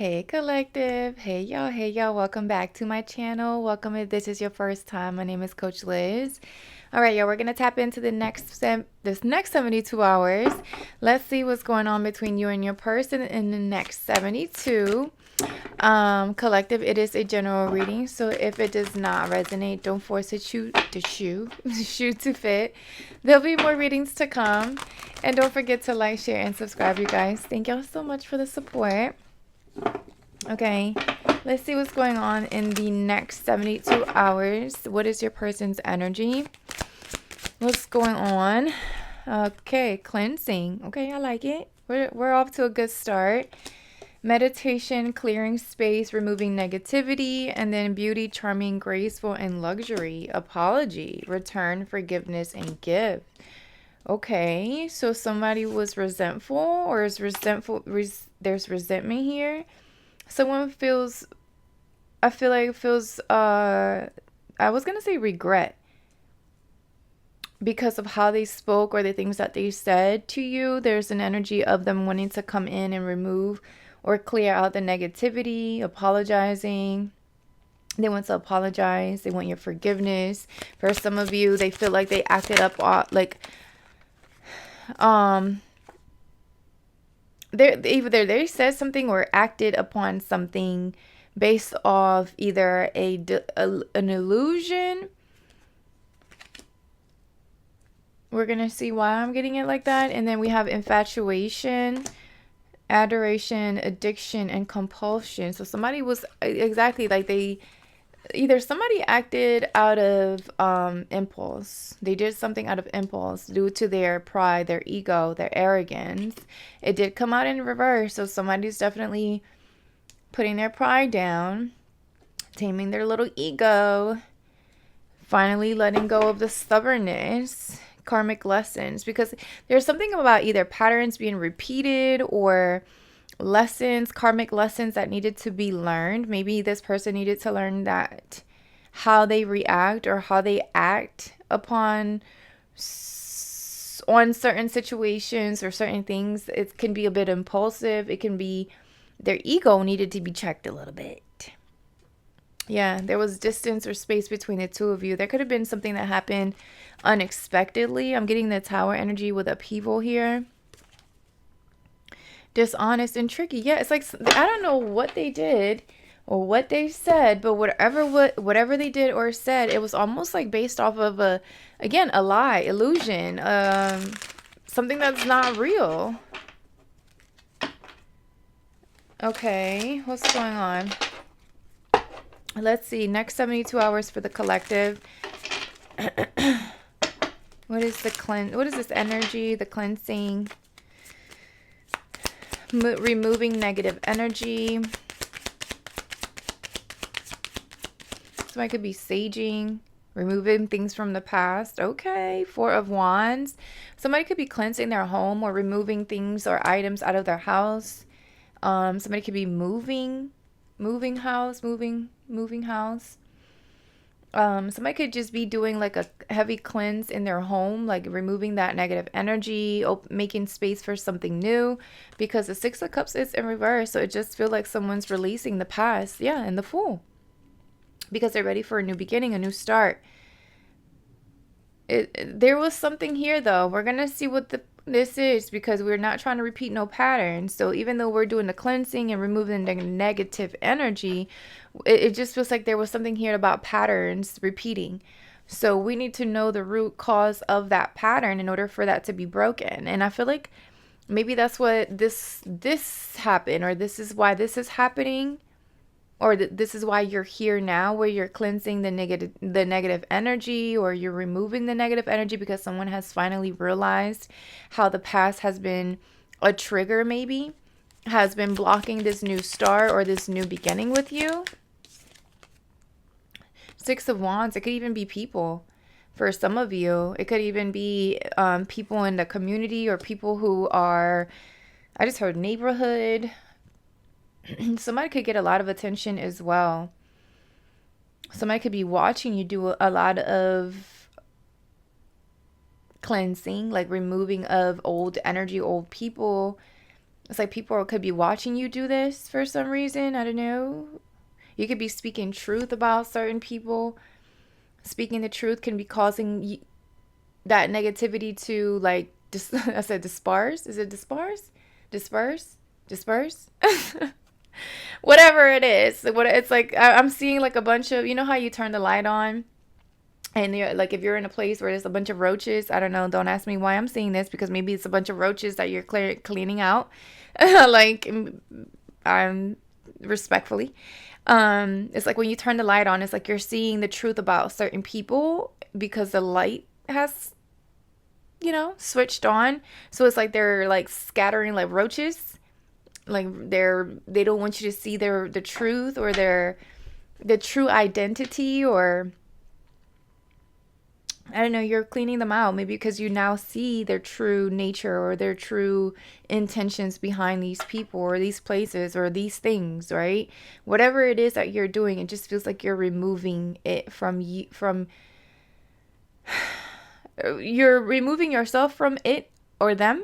Hey collective, hey y'all, welcome back to my channel. Welcome if this is your first time. My name is Coach Liz. All right, y'all, we're gonna tap into this next 72 hours. Let's see what's going on between you and your person in the next 72. Collective, it is a general reading, so if it does not resonate, don't force it shoot to fit. There'll be more readings to come, and don't forget to like, share, and subscribe, you guys. Thank y'all so much for the support. Okay, let's see what's going on in the next 72 hours. What is your person's energy? What's going on? Okay, cleansing. Okay, I like it. We're off to a good start. Meditation, clearing space, removing negativity, and then beauty, charming, graceful, and luxury. Apology, return, forgiveness, and give. Okay, so somebody was resentful, or is resentful, there's resentment here. Someone feels, I feel like feels, I was going to say regret because of how they spoke or the things that they said to you. There's an energy of them wanting to come in and remove or clear out the negativity, apologizing. They want to apologize. They want your forgiveness. For some of you, they feel like they acted up either they said something or acted upon something based off either an illusion. We're going to see why I'm getting it like that. And then we have infatuation, adoration, addiction, and compulsion. So somebody was exactly like somebody acted out of impulse. They did something out of impulse due to their pride, their ego, their arrogance. It did come out in reverse. So somebody's definitely putting their pride down, taming their little ego, finally letting go of the stubbornness, karmic lessons, because there's something about either patterns being repeated or lessons, karmic lessons that needed to be learned. Maybe this person needed to learn that how they react or how they act on certain situations or certain things, it can be a bit impulsive. It can be their ego needed to be checked a little bit. Yeah, there was distance or space between the two of you. There could have been something that happened unexpectedly. I'm getting the tower energy with upheaval here. Dishonest and tricky. Yeah, it's like I don't know what they did or what they said, but whatever they did or said, it was almost like based off of a lie, illusion, something that's not real. Okay, what's going on? Let's see. Next 72 hours for the collective. What is this energy? The cleansing. Removing negative energy. Somebody could be saging, removing things from the past. Okay, Four of Wands. Somebody could be cleansing their home or removing things or items out of their house. Somebody could be moving house. Somebody could just be doing like a heavy cleanse in their home, like removing that negative energy, making space for something new, because the Six of Cups is in reverse. So it just feels like someone's releasing the past. Yeah, and the Fool, because they're ready for a new beginning, a new start. There was something here though. We're going to see what this is, because we're not trying to repeat no patterns. So even though we're doing the cleansing and removing the negative energy, it just feels like there was something here about patterns repeating. So we need to know the root cause of that pattern in order for that to be broken. And I feel like maybe that's what this happened, or this is why this is happening, or this is why you're here now, where you're cleansing the negative energy, or you're removing the negative energy because someone has finally realized how the past has been a trigger, maybe has been blocking this new start or this new beginning with you. Six of Wands. It could even be people. For some of you, it could even be people in the community, or people who are, I just heard neighborhood. Somebody could get a lot of attention as well. Somebody could be watching you do a lot of cleansing, like removing of old energy, old people, It's like people could be watching you do this for some reason. I don't know. You could be speaking truth about certain people. Speaking the truth can be causing that negativity to like I said disperse. Is it disperse? Disperse? Disperse? Whatever it is. What it's like I'm seeing like a bunch of, you know how you turn the light on and you're like, if you're in a place where there's a bunch of roaches, I don't know, don't ask me why I'm seeing this, because maybe it's a bunch of roaches that you're cleaning out. Like, I'm respectfully. It's like when you turn the light on, it's like you're seeing the truth about certain people because the light has, switched on. So it's like they're like scattering like roaches. Like they don't want you to see the truth or the true identity, or I don't know, you're cleaning them out maybe because you now see their true nature or their true intentions behind these people or these places or these things, right? Whatever it is that you're doing, it just feels like you're removing it from you, you're removing yourself from it or them,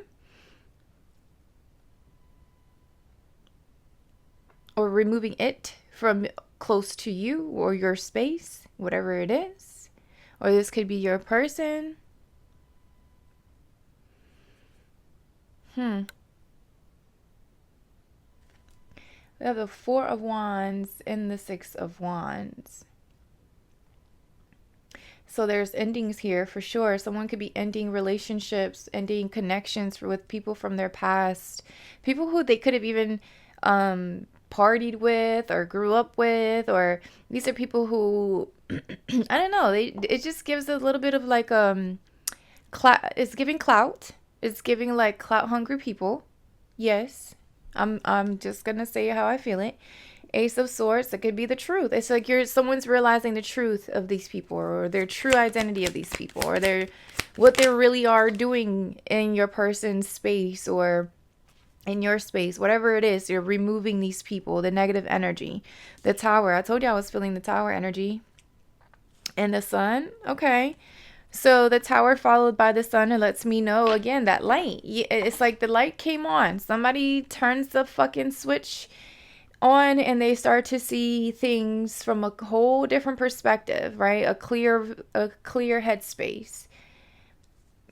or removing it from close to you or your space, whatever it is. Or this could be your person. We have the Four of Wands and the Six of Wands. So there's endings here for sure. Someone could be ending relationships, ending connections with people from their past, people who they could have even partied with or grew up with, or these are people who I don't know. It just gives a little bit of like it's giving clout. It's giving like clout hungry people. Yes, I'm just gonna say how I feel it. Ace of Swords, that could be the truth. It's like someone's realizing the truth of these people, or their true identity of these people, or what they really are doing in your person's space or in your space. Whatever it is, you're removing these people, the negative energy. The Tower. I told you I was feeling the Tower energy. And the Sun. Okay. So the Tower followed by the Sun, it lets me know again that light. It's like the light came on. Somebody turns the fucking switch on and they start to see things from a whole different perspective, right? A clear headspace.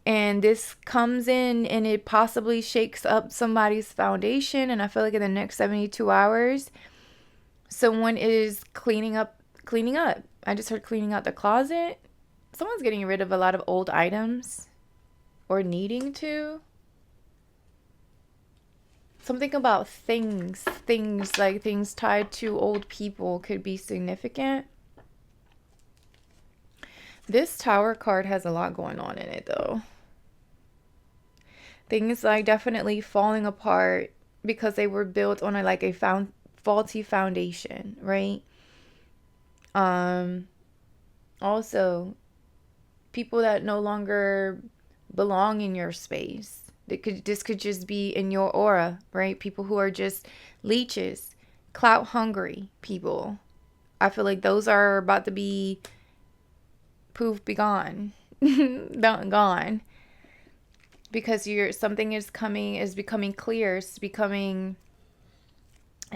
And this comes in and it possibly shakes up somebody's foundation. And I feel like in the next 72 hours, someone is cleaning up. I just heard cleaning out the closet. Someone's getting rid of a lot of old items or needing to. Something about things like things tied to old people could be significant. This Tower card has a lot going on in it though. Things like definitely falling apart because they were built on a faulty foundation, right? Also, people that no longer belong in your space. This could just be in your aura, right? People who are just leeches, clout hungry people. I feel like those are about to be poof, be gone. Gone. Because something is becoming clear,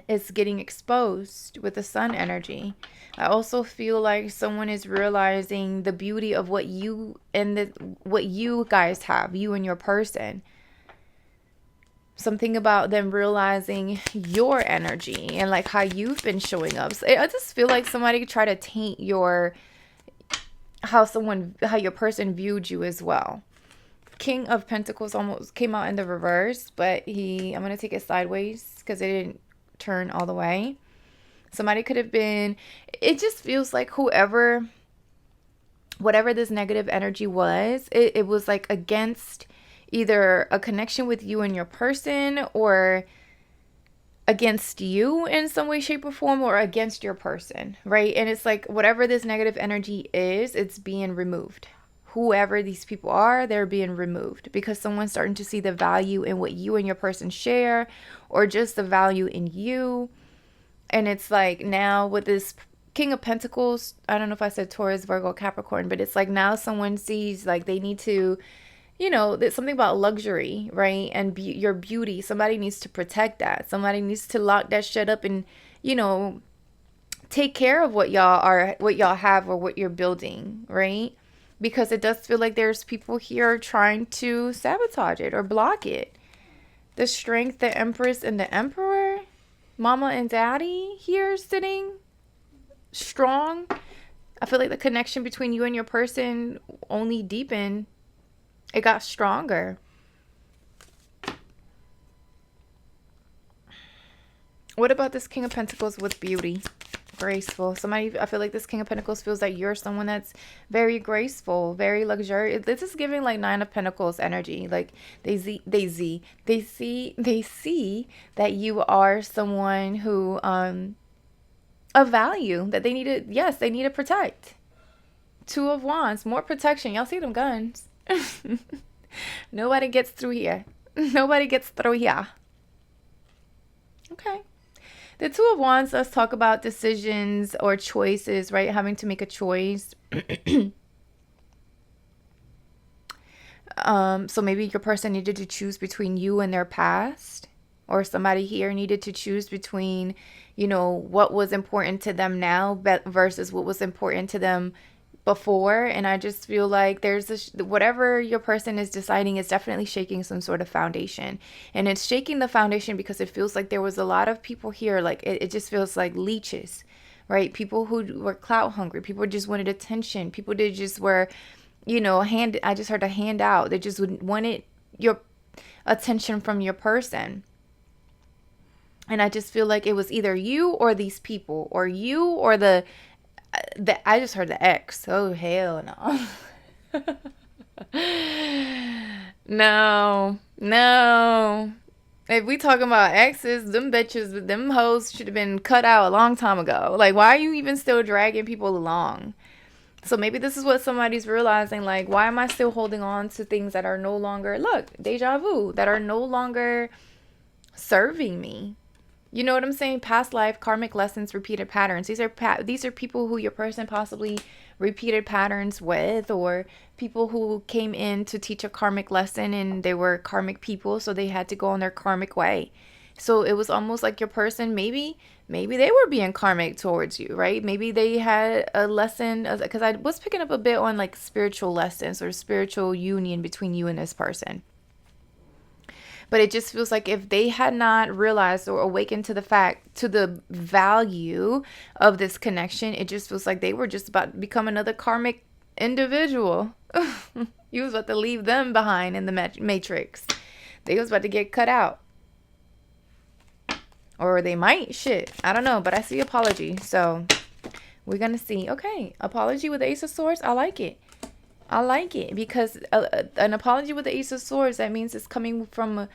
it's getting exposed with the Sun energy. I also feel like someone is realizing the beauty of what you guys have, you and your person. Something about them realizing your energy and like how you've been showing up. So I just feel like somebody tried to taint how your person viewed you as well. King of Pentacles almost came out in the reverse, but I'm going to take it sideways because it didn't turn all the way. Somebody could have been, it just feels like whatever this negative energy was, it was like against either a connection with you and your person, or against you in some way, shape, or form, or against your person, right? And it's like whatever this negative energy is, it's being removed. Whoever these people are, they're being removed because someone's starting to see the value in what you and your person share, or just the value in you. And it's like now with this King of Pentacles, I don't know if I said Taurus, Virgo, Capricorn, but it's like now someone sees like they need to there's something about luxury, right? And your beauty. Somebody needs to protect that. Somebody needs to lock that shit up and, you know, take care of what y'all have or what you're building, right? Because it does feel like there's people here trying to sabotage it or block it. The strength, the Empress and the Emperor, Mama and Daddy here sitting strong. I feel like the connection between you and your person only deepened. It got stronger. What about this King of Pentacles with beauty? Graceful. Somebody, I feel like this King of Pentacles feels like you're someone that's very graceful, very luxurious. This is giving like Nine of Pentacles energy. Like they see that you are someone who of value, that they need to, yes, they need to protect. Two of Wands, more protection. Y'all see them guns. Nobody gets through here. Nobody gets through here. Okay. The Two of Wands, let's talk about decisions or choices, right? Having to make a choice. So maybe your person needed to choose between you and their past, or somebody here needed to choose between, what was important to them now versus what was important to them before. And I just feel like there's whatever your person is deciding is definitely shaking some sort of foundation, and it's shaking the foundation because it feels like there was a lot of people here, like it just feels like leeches, right? People who were clout hungry, people just wanted attention, people that just were, I just heard a handout. They just wanted your attention from your person. And I just feel like it was either you or these people, or you or I just heard the X. Oh, hell no. No. If we talking about exes, them bitches, them hoes should have been cut out a long time ago. Like, why are you even still dragging people along? So maybe this is what somebody's realizing. Like, why am I still holding on to things that are no longer, look, deja vu, that are no longer serving me? You know what I'm saying? Past life, karmic lessons, repeated patterns. These are people who your person possibly repeated patterns with, or people who came in to teach a karmic lesson and they were karmic people, so they had to go on their karmic way. So it was almost like your person, maybe they were being karmic towards you, right? Maybe they had a lesson, because I was picking up a bit on like spiritual lessons or spiritual union between you and this person. But it just feels like if they had not realized or awakened to the value of this connection, it just feels like they were just about to become another karmic individual. You was about to leave them behind in the matrix. They was about to get cut out. Or they might, shit. I don't know, but I see apology. So we're going to see. Okay, apology with the Ace of Swords. I like it. I like it because an apology with the Ace of Swords, that means it's coming from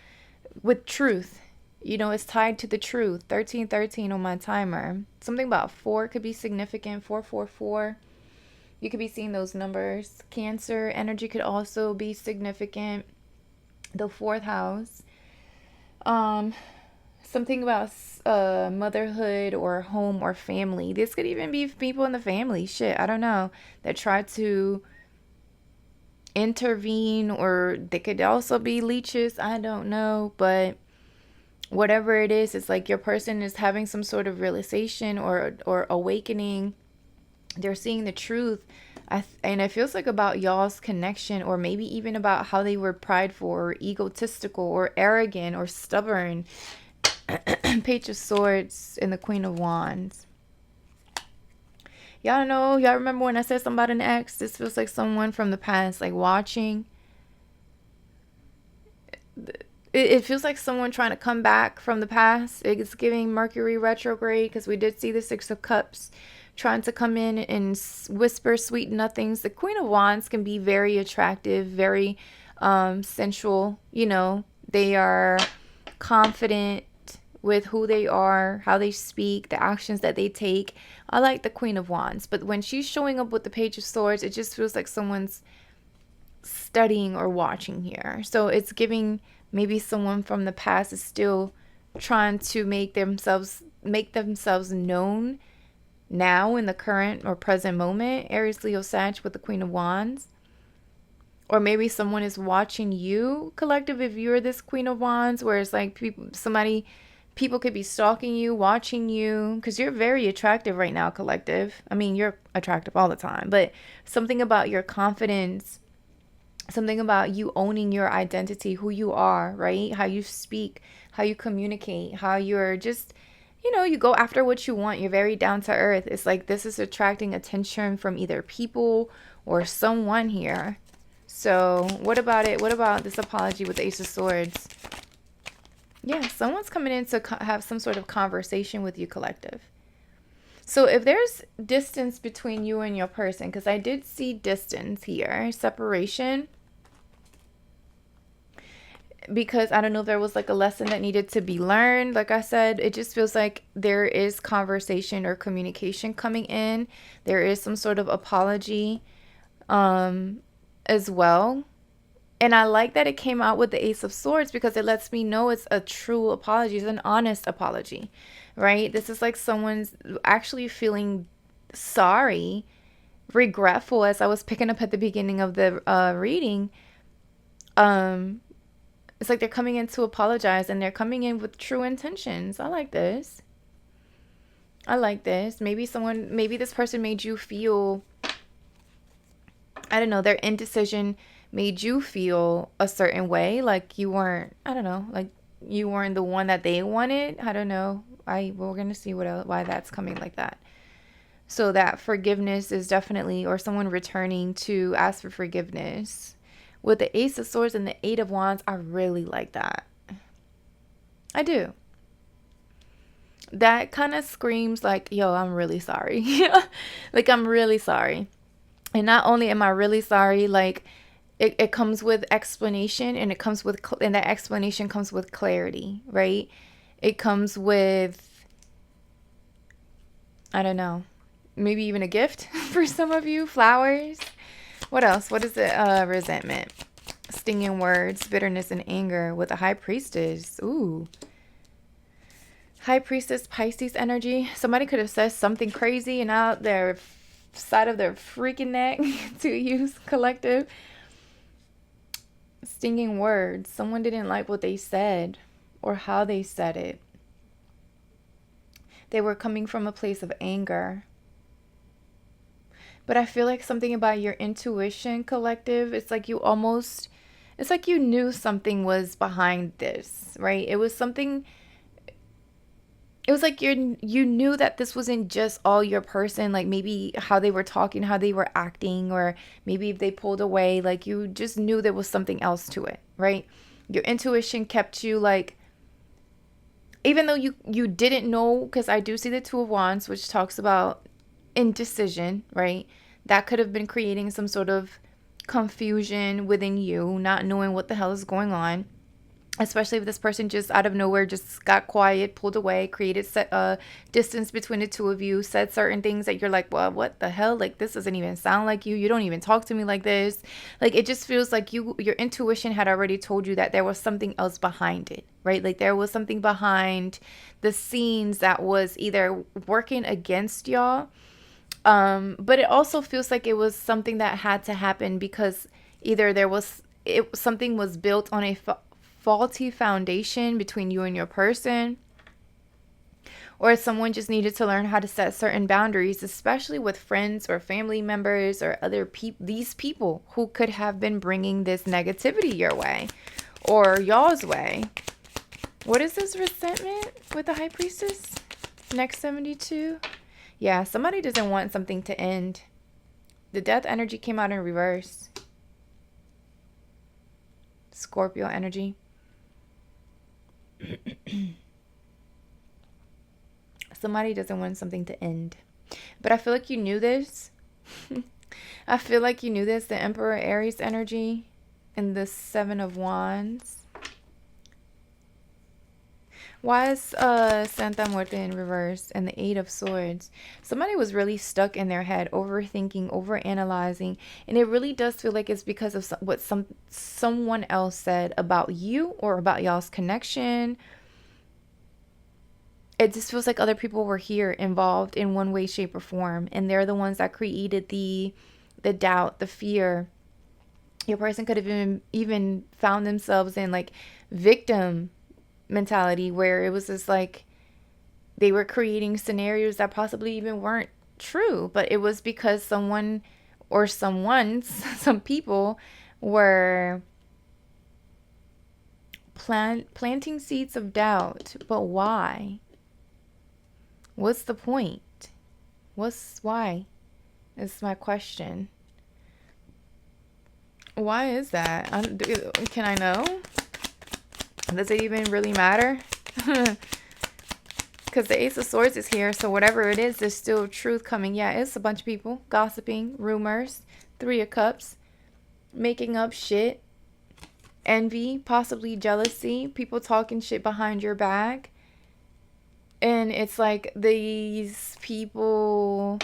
with truth. It's tied to the truth. 1313 on my timer. Something about 4 could be significant. 444. You could be seeing those numbers. Cancer energy could also be significant. The 4th house. Something about motherhood or home or family. This could even be people in the family. Shit, I don't know. That try to intervene, or they could also be leeches. I don't know, but whatever it is, it's like your person is having some sort of realization or awakening. They're seeing the truth. And it feels like about y'all's connection, or maybe even about how they were prideful or egotistical or arrogant or stubborn. Page of Swords and the Queen of Wands. Y'all know, y'all remember when I said something about an ex? This feels like someone from the past, like watching. It feels like someone trying to come back from the past. It's giving Mercury retrograde, because we did see the 6 of Cups trying to come in and whisper sweet nothings. The Queen of Wands can be very attractive, very sensual. They are confident with who they are, how they speak, the actions that they take. I like the Queen of Wands, but when she's showing up with the Page of Swords, it just feels like someone's studying or watching here. So it's giving maybe someone from the past is still trying to make themselves known now in the current or present moment. Aries, Leo, Sag with the Queen of Wands. Or maybe someone is watching you, collective, if you're this Queen of Wands, where it's like people could be stalking you, watching you, because you're very attractive right now, collective. I mean, you're attractive all the time, but something about your confidence, something about you owning your identity, who you are, right? How you speak, how you communicate, how you're just, you go after what you want. You're very down to earth. It's like this is attracting attention from either people or someone here. So what about it? What about this apology with the Ace of Swords? Yeah, someone's coming in to have some sort of conversation with you, collective. So if there's distance between you and your person, because I did see distance here, separation, because I don't know if there was like a lesson that needed to be learned. Like I said, it just feels like there is conversation or communication coming in. There is some sort of apology as well. And I like that it came out with the Ace of Swords because it lets me know it's a true apology. It's an honest apology, right? This is like someone's actually feeling sorry, regretful, as I was picking up at the beginning of the reading. It's like they're coming in to apologize and they're coming in with true intentions. I like this. I like this. Maybe this person made you feel, I don't know, their indecision made you feel a certain way, like you weren't, I don't know, like you weren't the one that they wanted. I don't know. We're gonna see why that's coming like that. So that forgiveness is definitely, or someone returning to ask for forgiveness. With the Ace of Swords and the Eight of Wands, I really like that. I do. That kind of screams like, yo, I'm really sorry. Like, I'm really sorry. And not only am I really sorry, like, it comes with explanation, and and that explanation comes with clarity, right? It comes with, I don't know, maybe even a gift for some of you, flowers. What else? What is it? Resentment, stinging words, bitterness, and anger with a High Priestess. Ooh. High Priestess, Pisces energy. Somebody could have said something crazy and out their side of their freaking neck to use, collective. Stinging words. Someone didn't like what they said or how they said it. They were coming from a place of anger. But I feel like something about your intuition, collective, it's like you knew something was behind this, right? It was like you knew that this wasn't just all your person, like maybe how they were talking, how they were acting, or maybe if they pulled away, like you just knew there was something else to it, right? Your intuition kept you like, even though you didn't know, because I do see the Two of Wands, which talks about indecision, right? That could have been creating some sort of confusion within you, not knowing what the hell is going on. Especially if this person just out of nowhere just got quiet, pulled away, created distance between the two of you, said certain things that you're like, well, what the hell? Like, this doesn't even sound like you. You don't even talk to me like this. Like, it just feels like your intuition had already told you that there was something else behind it, right? Like, there was something behind the scenes that was either working against y'all. But it also feels like it was something that had to happen because either something was built on a faulty foundation between you and your person, or someone just needed to learn how to set certain boundaries, especially with friends or family members or other these people who could have been bringing this negativity your way or y'all's way. What is this resentment with the High Priestess? Next 72. Yeah, somebody doesn't want something to end. The Death energy came out in reverse. Scorpio energy. Somebody doesn't want something to end. But I feel like you knew this. I feel like you knew this. The Emperor Aries energy and the Seven of Wands. Why is Santa Muerte in reverse and the Eight of Swords? Somebody was really stuck in their head, overthinking, overanalyzing, and it really does feel like it's because of what someone else said about you or about y'all's connection. It just feels like other people were here involved in one way, shape, or form, and they're the ones that created the doubt, the fear, Your person could have even found themselves in like victim mentality, where it was just like they were creating scenarios that possibly even weren't true, but it was because someone or someone's some people were planting seeds of doubt. But why? What's the point? Why? Is my question. Why is that? Can I know? Does it even really matter? Because the Ace of Swords is here, so whatever it is, there's still truth coming. Yeah, it's a bunch of people gossiping, rumors, Three of Cups, making up shit, envy, possibly jealousy, people talking shit behind your back. And it's like these people,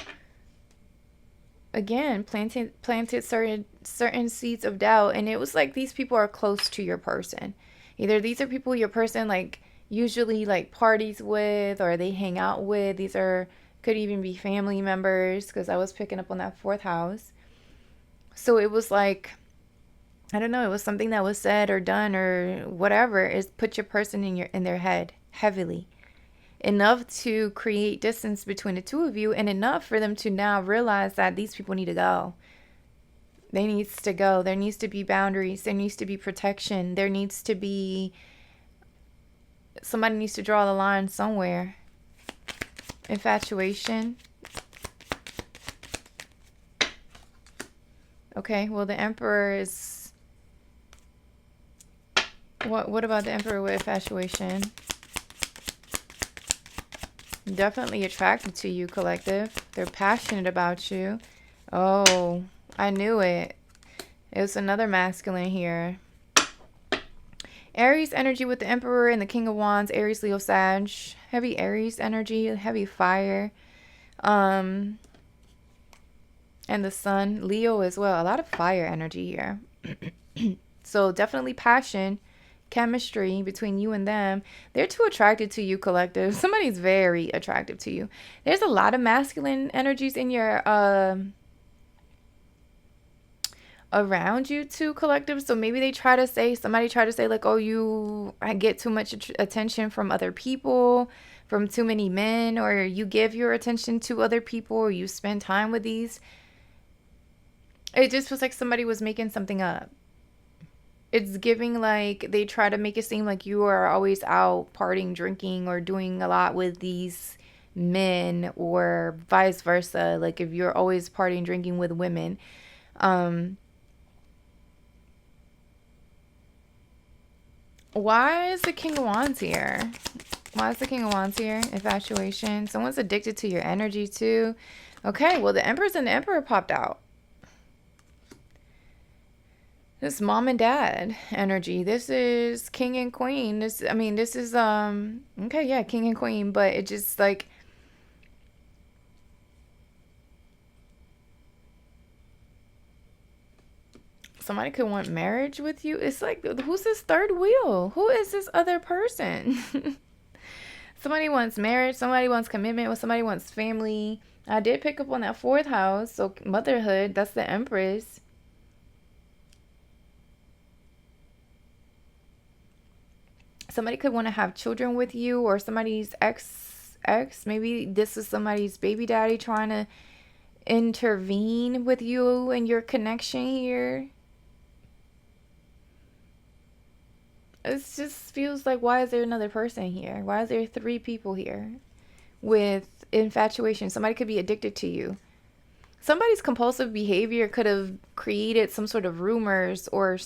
again, planted certain seeds of doubt, and it was like these people are close to your person. Either these are people your person like usually like parties with, or they hang out with. These are could even be family members, because I was picking up on that fourth house. So it was like, I don't know, it was something that was said or done or whatever is put your person in their head heavily, enough to create distance between the two of you, and enough for them to now realize that these people need to go. They needs to go. There needs to be boundaries. There needs to be protection. There needs to be, somebody needs to draw the line somewhere. Infatuation. Okay, well, the Emperor is, what about the Emperor with infatuation? Definitely attracted to you, collective. They're passionate about you. Oh, I knew it. It was another masculine here. Aries energy with the Emperor and the King of Wands. Aries, Leo, Sag. Heavy Aries energy. Heavy fire. And the Sun. Leo as well. A lot of fire energy here. So definitely passion. Chemistry between you and them. They're too attracted to you, collective. Somebody's very attractive to you. There's a lot of masculine energies in your around you too, collective. So maybe somebody try to say like, oh, I get too much attention from other people, from too many men, or you give your attention to other people, or you spend time with these. It just was like somebody was making something up. It's giving like they try to make it seem like you are always out partying, drinking, or doing a lot with these men, or vice versa. Like if you're always partying, drinking with women. Why is the King of Wands here? Why is the King of Wands here? Infatuation. Someone's addicted to your energy too. Okay, well, the Empress and the Emperor popped out. This mom and dad energy. This is king and queen. This is okay, yeah, king and queen, but it just like somebody could want marriage with you. It's like, who's this third wheel? Who is this other person? Somebody wants marriage, somebody wants commitment, somebody wants family. I did pick up on that fourth house, so motherhood, that's the Empress. Somebody could want to have children with you, or somebody's ex. Maybe this is somebody's baby daddy trying to intervene with you and your connection here. It just feels like, why is there another person here? Why is there three people here with infatuation? Somebody could be addicted to you. Somebody's compulsive behavior could have created some sort of rumors, or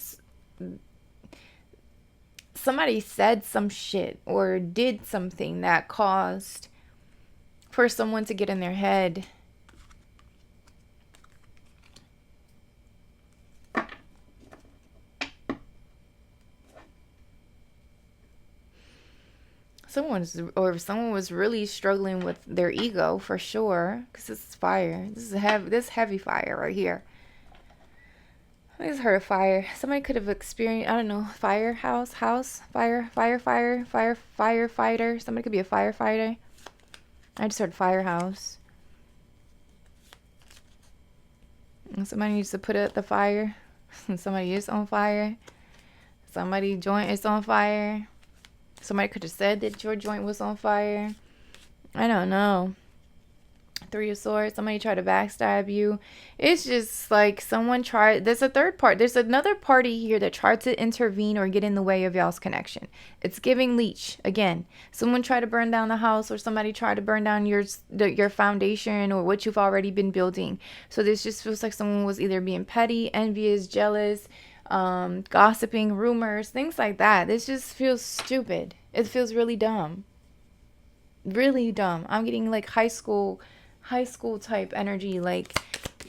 somebody said some shit or did something that caused for someone to get in their head. Someone was really struggling with their ego, for sure, because this is fire. This is heavy fire right here. I just heard of fire. Somebody could have experienced, I don't know, firefighter. Somebody could be a firefighter. I just heard firehouse. Somebody needs to put out the fire. Somebody is on fire. Somebody joint is on fire. Somebody could have said that your joint was on fire. I don't know. Three of Swords. Somebody tried to backstab you. It's just like someone tried. There's a third part. There's another party here that tried to intervene or get in the way of y'all's connection. It's giving leech again. Someone tried to burn down the house, or somebody tried to burn down your foundation or what you've already been building. So this just feels like someone was either being petty, envious, jealous, gossiping, rumors, things like that. This just feels stupid. It feels really dumb. Really dumb. I'm getting like high school type energy. Like,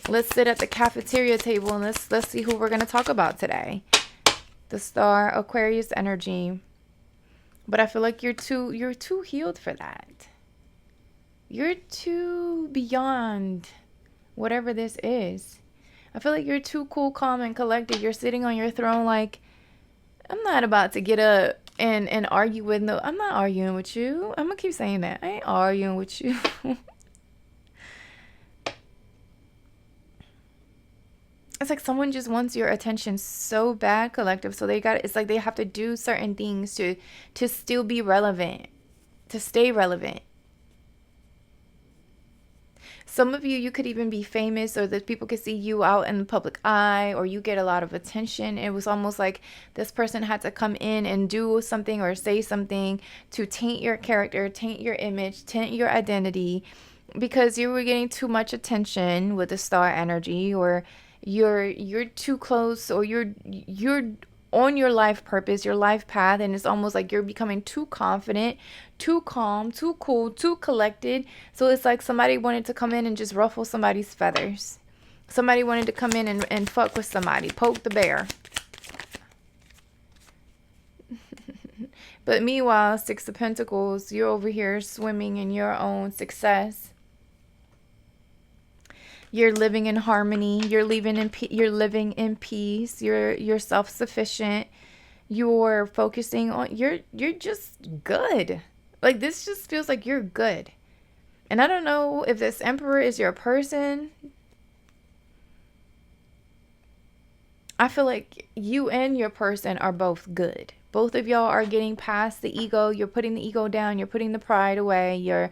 let's sit at the cafeteria table and let's see who we're gonna talk about today. The Star, Aquarius energy. But I feel like you're too healed for that. You're too beyond whatever this is. I feel like you're too cool, calm, and collected. You're sitting on your throne like, I'm not about to get up and argue with no. I'm not arguing with you. I'm gonna keep saying that. I ain't arguing with you. It's like someone just wants your attention so bad, collective. So it's like they have to do certain things to still be relevant, to stay relevant. Some of you could even be famous, or that people could see you out in the public eye, or you get a lot of attention. It was almost like this person had to come in and do something or say something to taint your character, taint your image, taint your identity, because you were getting too much attention with the Star energy, or you're too close, or you're on your life purpose, your life path, and it's almost like you're becoming too confident, too calm, too cool, too collected. So it's like somebody wanted to come in and just ruffle somebody's feathers. Somebody wanted to come in and fuck with somebody, poke the bear. But meanwhile, Six of Pentacles, you're over here swimming in your own success. You're living in harmony. You're living in peace. You're self-sufficient. You're focusing on you're just good. Like, this just feels like you're good. And I don't know if this Emperor is your person. I feel like you and your person are both good. Both of y'all are getting past the ego. You're putting the ego down. You're putting the pride away. You're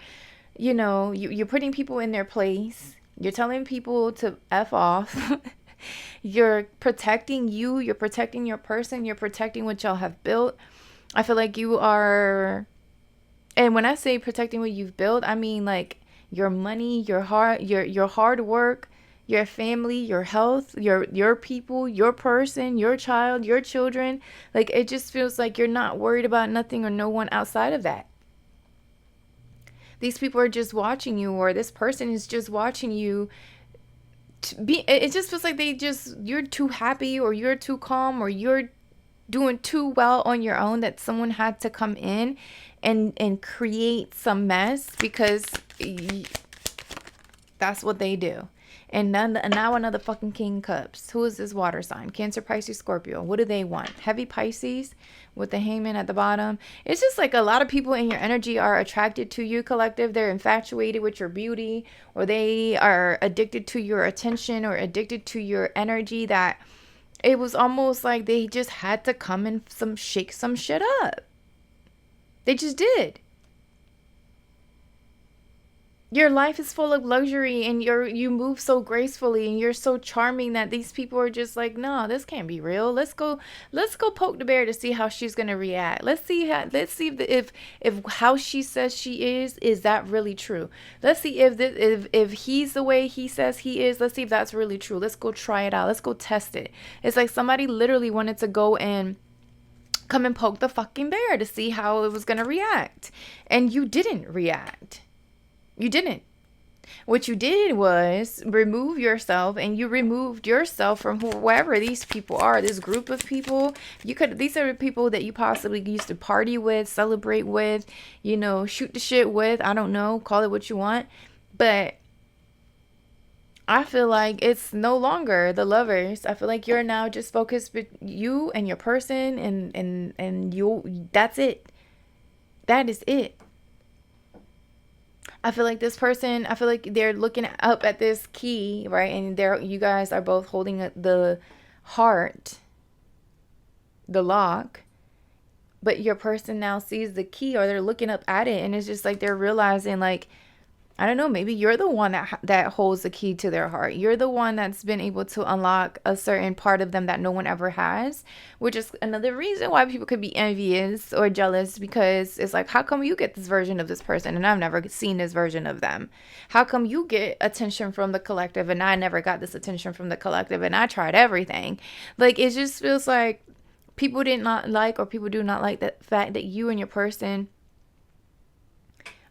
putting people in their place. You're telling people to F off. You're protecting you. You're protecting your person. You're protecting what y'all have built. I feel like you are. And when I say protecting what you've built, I mean like your money, your hard work, your family, your health, your people, your person, your child, your children. Like, it just feels like you're not worried about nothing or no one outside of that. These people are just watching you, or this person is just watching you to be. It just feels like you're too happy, or you're too calm, or you're doing too well on your own, that someone had to come in and create some mess, because that's what they do. And now another fucking King Cups. Who is this water sign? Cancer, Pisces, Scorpio. What do they want? Heavy Pisces with the Hangman at the bottom. It's just like a lot of people in your energy are attracted to you, collective. They're infatuated with your beauty, or they are addicted to your attention, or addicted to your energy, that it was almost like they just had to come and shake some shit up. They just did. Your life is full of luxury, and you move so gracefully, and you're so charming, that these people are just like, no, this can't be real. Let's go poke the bear to see how she's gonna react. Let's see if how she says she is that really true. Let's see if he's the way he says he is. Let's see if that's really true. Let's go try it out. Let's go test it. It's like somebody literally wanted to go and come and poke the fucking bear to see how it was gonna react, and you didn't react. You didn't. What you did was remove yourself, and you removed yourself from whoever these people are, this group of people. These are the people that you possibly used to party with, celebrate with, shoot the shit with. I don't know, call it what you want. But I feel like it's no longer the lovers. I feel like you're now just focused with you and your person, and you. That's it. That is it. I feel like this person, they're looking up at this key, right? And you guys are both holding the heart, the lock, but your person now sees the key, or they're looking up at it, and it's just like they're realizing, like, I don't know, maybe you're the one that holds the key to their heart. You're the one that's been able to unlock a certain part of them that no one ever has, which is another reason why people could be envious or jealous, because it's like, how come you get this version of this person and I've never seen this version of them? How come you get attention from the collective and I never got this attention from the collective, and I tried everything? Like, it just feels like people did not like, or people do not like, the fact that you and your person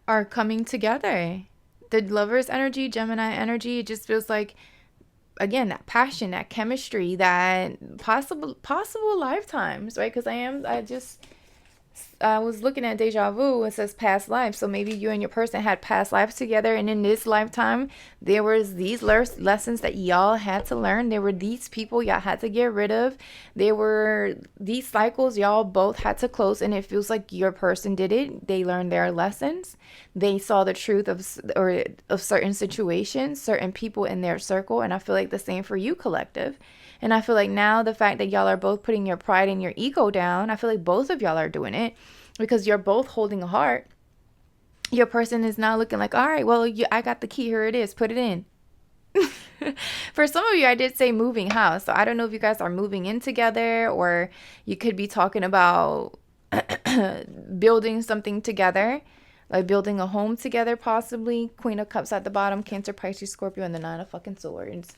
are coming together. The Lover's energy, Gemini energy, it just feels like, again, that passion, that chemistry, that possible lifetimes, right? Because I was looking at deja vu. It says past life, so maybe you and your person had past lives together, and in this lifetime there was these lessons that y'all had to learn. There were these people y'all had to get rid of. There were these cycles y'all both had to close, and it feels like your person did it. They learned their lessons. They saw the truth of certain situations, certain people in their circle, and I feel like the same for you, collective. And I feel like now the fact that y'all are both putting your pride and your ego down, I feel like both of y'all are doing it because you're both holding a heart. Your person is now looking like, all right, well, I got the key. Here it is. Put it in. For some of you, I did say moving house. So I don't know if you guys are moving in together, or you could be talking about building something together, like building a home together, possibly. Queen of Cups at the bottom, Cancer, Pisces, Scorpio, and the Nine of fucking Swords.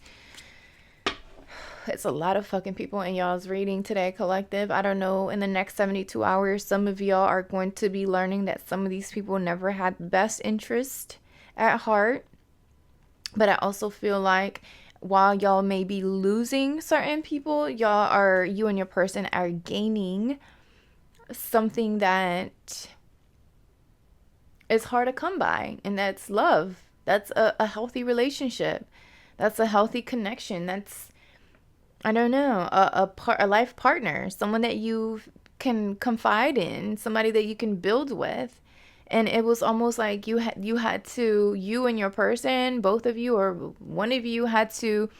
It's a lot of fucking people in y'all's reading today, collective. I don't know, in the next 72 hours, some of y'all are going to be learning that some of these people never had the best interest at heart. But I also feel like while y'all may be losing certain people, you and your person are gaining something that is hard to come by, and that's love. That's a healthy relationship. That's a healthy connection. That's, I don't know, a life partner, someone that you can confide in, somebody that you can build with. And it was almost like you and your person, both of you or one of you, had to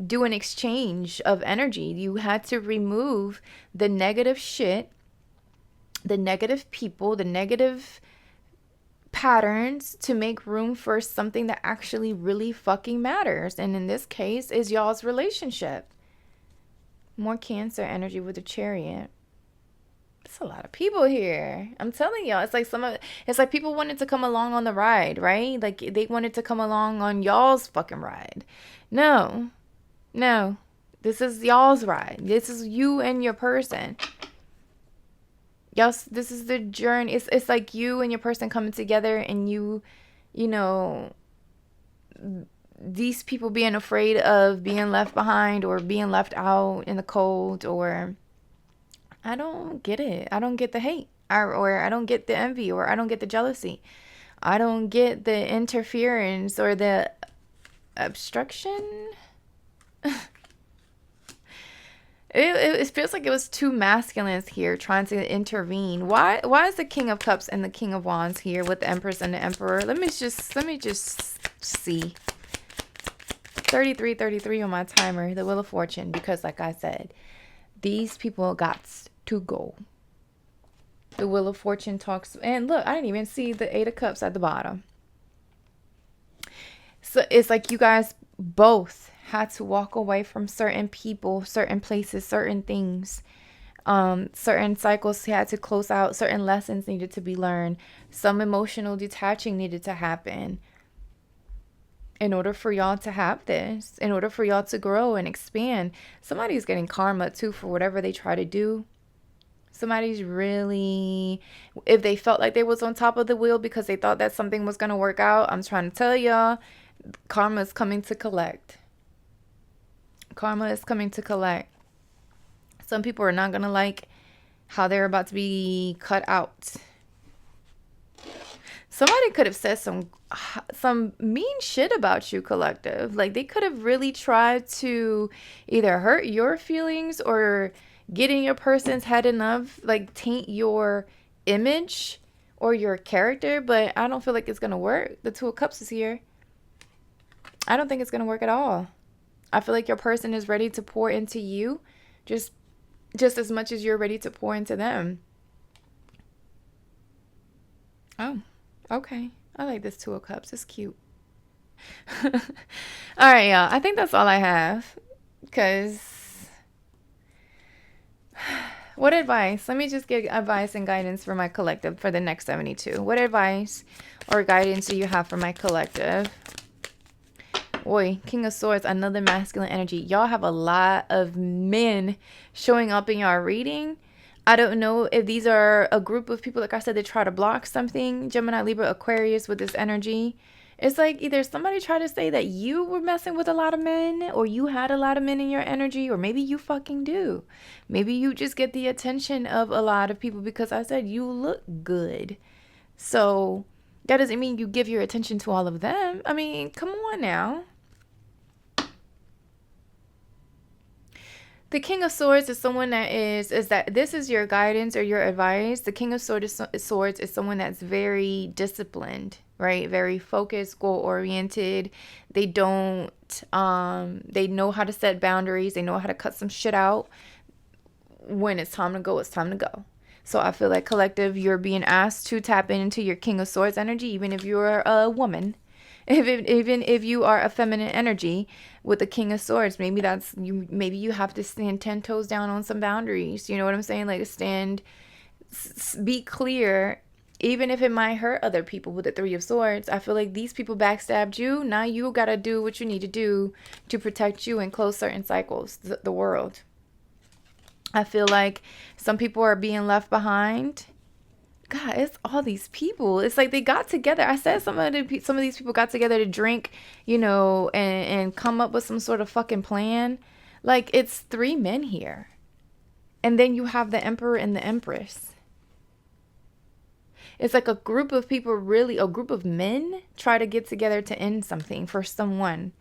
do an exchange of energy. You had to remove the negative shit, the negative people, the negative patterns, to make room for something that actually really fucking matters. And in this case is y'all's relationship. More Cancer energy with the Chariot. It's a lot of people here. I'm telling y'all, it's like people wanted to come along on the ride, right? Like they wanted to come along on y'all's fucking ride. No. This is y'all's ride. This is you and your person. Y'all, this is the journey. It's like you and your person coming together, and you know, these people being afraid of being left behind or being left out in the cold, or I don't get it. I don't get the hate, or I don't get the envy, or I don't get the jealousy. I don't get the interference or the obstruction. It feels like it was two masculines here trying to intervene. Why is the King of Cups and the King of Wands here with the Empress and the Emperor? Let me just see. 33 on my timer, the Wheel of Fortune, because like I said, these people got to go. The Wheel of Fortune talks, and look, I didn't even see the Eight of Cups at the bottom. So it's like you guys both had to walk away from certain people, certain places, certain things. Certain cycles had to close out. Certain lessons needed to be learned. Some emotional detaching needed to happen in order for y'all to have this, in order for y'all to grow and expand. Somebody's getting karma too for whatever they try to do. Somebody's really, if they felt like they was on top of the wheel because they thought that something was going to work out, I'm trying to tell y'all, karma is coming to collect. Karma is coming to collect. Some people are not going to like how they're about to be cut out. Somebody could have said some mean shit about you, collective. Like they could have really tried to either hurt your feelings or get in your person's head enough, like taint your image or your character, but I don't feel like it's going to work. The Two of Cups is here. I don't think it's going to work at all. I feel like your person is ready to pour into you just as much as you're ready to pour into them. Oh, okay. I like this Two of Cups. It's cute. All right, y'all. I think that's all I have. Because what advice? Let me just give advice and guidance for my collective for the next 72. What advice or guidance do you have for my collective? Boy, King of Swords, another masculine energy. Y'all have a lot of men showing up in your reading. I don't know if these are a group of people, like I said, that try to block something. Gemini, Libra, Aquarius with this energy. It's like either somebody tried to say that you were messing with a lot of men, or you had a lot of men in your energy, or maybe you fucking do. Maybe you just get the attention of a lot of people because I said you look good. So that doesn't mean you give your attention to all of them. I mean, come on now. The King of Swords is someone that is that this is your guidance or your advice. The King of Swords is someone that's very disciplined, right? Very focused, goal oriented. They don't they know how to set boundaries. They know how to cut some shit out. When it's time to go, it's time to go. So I feel like collective, you're being asked to tap into your King of Swords energy, even if you're a woman. Even if you are a feminine energy with the King of Swords, maybe that's you. Maybe you have to stand 10 toes down on some boundaries. You know what I'm saying? Like be clear, even if it might hurt other people with the Three of Swords. I feel like these people backstabbed you. Now you gotta do what you need to do to protect you and close certain cycles, the world. I feel like some people are being left behind. God, it's all these people. It's like they got together. I said some of these people got together to drink, and come up with some sort of fucking plan. Like, it's 3 men here. And then you have the Emperor and the Empress. It's like a group of people, really, a group of men try to get together to end something for someone.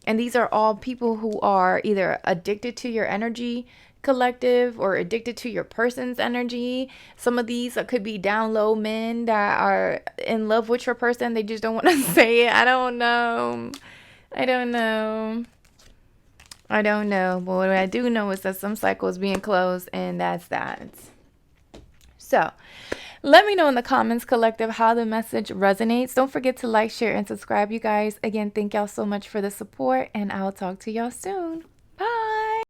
And these are all people who are either addicted to your energy, collective, or addicted to your person's energy. Some of these could be down low men that are in love with your person. They just don't want to say it. I don't know. But what I do know is that some cycle is being closed, and that's that. So let me know in the comments, collective, how the message resonates. Don't forget to like, share, and subscribe, you guys. Again, thank y'all so much for the support, and I'll talk to y'all soon. Bye.